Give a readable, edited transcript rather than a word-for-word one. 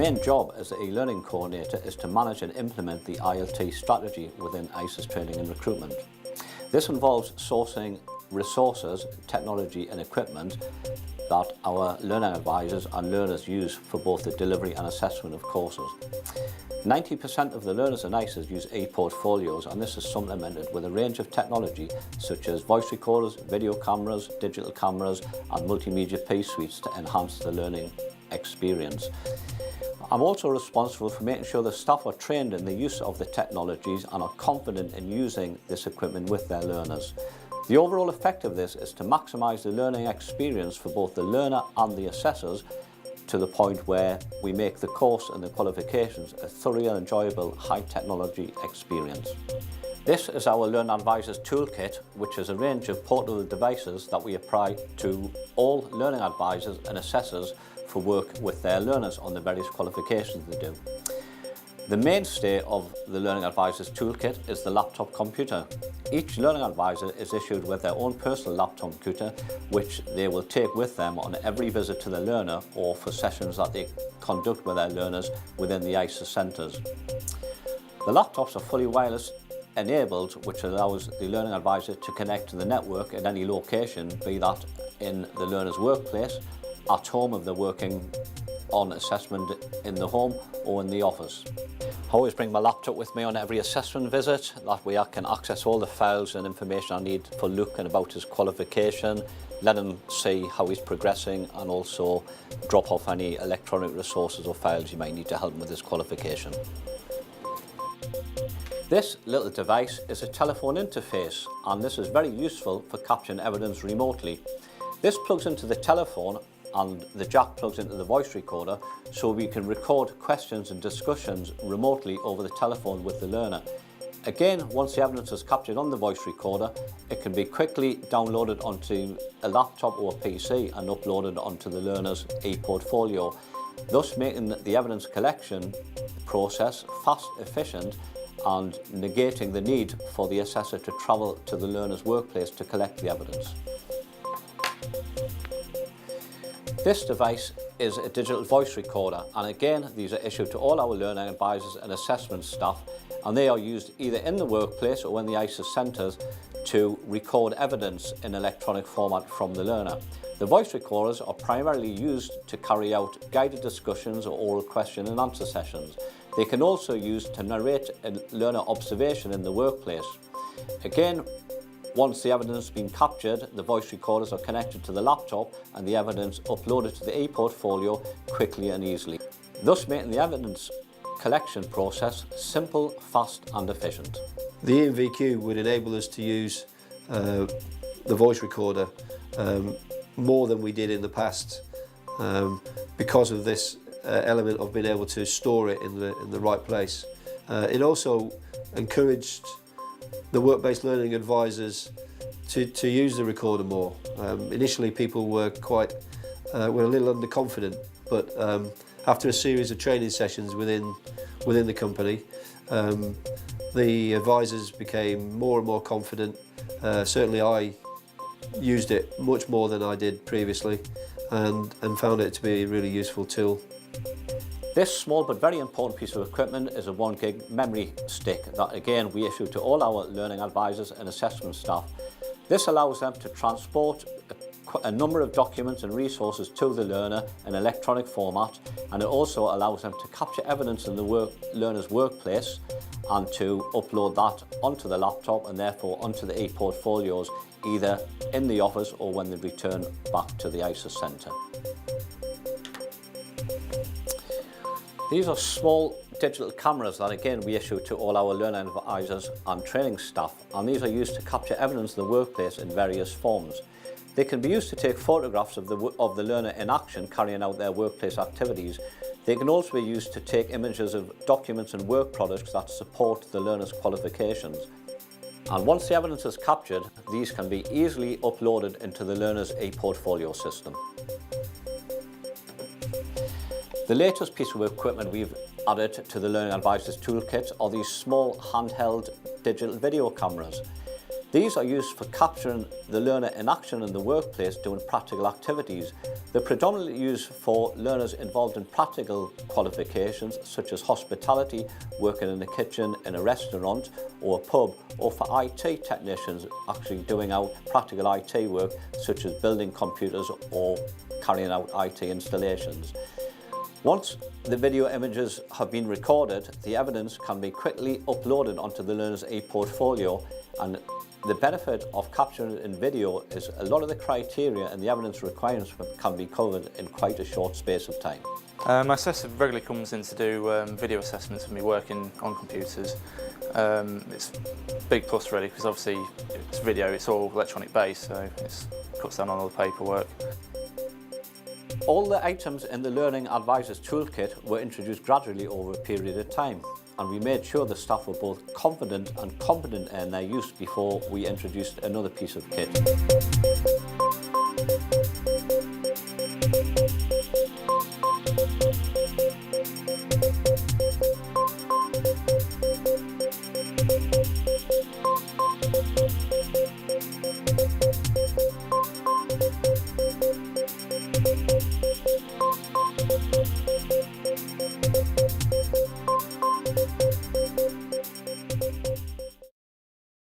main job as the e-learning coordinator is to manage and implement the ILT strategy within ICES training and recruitment. This involves sourcing resources, technology and equipment that our learning advisors and learners use for both the delivery and assessment of courses. 90% of the learners in ICES use e-portfolios, and this is supplemented with a range of technology such as voice recorders, video cameras, digital cameras and multimedia piece suites to enhance the learning experience. I'm also responsible for making sure the staff are trained in the use of the technologies and are confident in using this equipment with their learners. The overall effect of this is to maximise the learning experience for both the learner and the assessors, to the point where we make the course and the qualifications a thoroughly enjoyable high technology experience. This is our Learning Advisors Toolkit, which is a range of portable devices that we apply to all learning advisors and assessors for work with their learners on the various qualifications they do. The mainstay of the Learning Advisors Toolkit is the laptop computer. Each learning advisor is issued with their own personal laptop computer, which they will take with them on every visit to the learner or for sessions that they conduct with their learners within the ICES centres. The laptops are fully wireless enabled, which allows the learning advisor to connect to the network at any location, be that in the learner's workplace, at home if they're working on assessment in the home or in the office. I always bring my laptop with me on every assessment visit. That way I can access all the files and information I need for Luke and about his qualification, let him see how he's progressing and also drop off any electronic resources or files you might need to help him with his qualification. This little device is a telephone interface, and this is very useful for capturing evidence remotely. This plugs into the telephone and the jack plugs into the voice recorder, so we can record questions and discussions remotely over the telephone with the learner. Again, once the evidence is captured on the voice recorder, it can be quickly downloaded onto a laptop or a PC and uploaded onto the learner's e-portfolio, thus making the evidence collection process fast, efficient and negating the need for the assessor to travel to the learner's workplace to collect the evidence. This device is a digital voice recorder, and again these are issued to all our learning advisors and assessment staff, and they are used either in the workplace or in the ICES centres to record evidence in electronic format from the learner. The voice recorders are primarily used to carry out guided discussions or oral question and answer sessions. They can also be used to narrate a learner observation in the workplace. Again, once the evidence has been captured, the voice recorders are connected to the laptop and the evidence uploaded to the e-portfolio quickly and easily, thus making the evidence collection process simple, fast and efficient. The EMVQ would enable us to use the voice recorder more than we did in the past because of this element of being able to store it in the right place. It also encouraged the work-based learning advisors to use the recorder more. Initially people were a little underconfident, but after a series of training sessions within the company, the advisors became more and more confident. Certainly I used it much more than I did previously and found it to be a really useful tool. This small but very important piece of equipment is a 1 gig memory stick that again we issue to all our learning advisors and assessment staff. This allows them to transport a number of documents and resources to the learner in electronic format, and it also allows them to capture evidence in the learner's workplace and to upload that onto the laptop and therefore onto the e-portfolios either in the office or when they return back to the ICES centre. These are small digital cameras that again we issue to all our learning advisors and training staff, and these are used to capture evidence in the workplace in various forms. They can be used to take photographs of the learner in action carrying out their workplace activities. They can also be used to take images of documents and work products that support the learner's qualifications. And once the evidence is captured, these can be easily uploaded into the learner's e-portfolio system. The latest piece of equipment we've added to the Learning Advisors Toolkit are these small handheld digital video cameras. These are used for capturing the learner in action in the workplace doing practical activities. They're predominantly used for learners involved in practical qualifications such as hospitality, working in a kitchen, in a restaurant or a pub, or for IT technicians actually doing out practical IT work such as building computers or carrying out IT installations. Once the video images have been recorded, the evidence can be quickly uploaded onto the learner's e-portfolio, and the benefit of capturing it in video is a lot of the criteria and the evidence requirements can be covered in quite a short space of time. My assessor regularly comes in to do video assessments for me working on computers. It's a big plus really, because obviously it's video, it's all electronic based, so it cuts down on all the paperwork. All the items in the Learning Advisors Toolkit were introduced gradually over a period of time, and we made sure the staff were both confident and competent in their use before we introduced another piece of kit.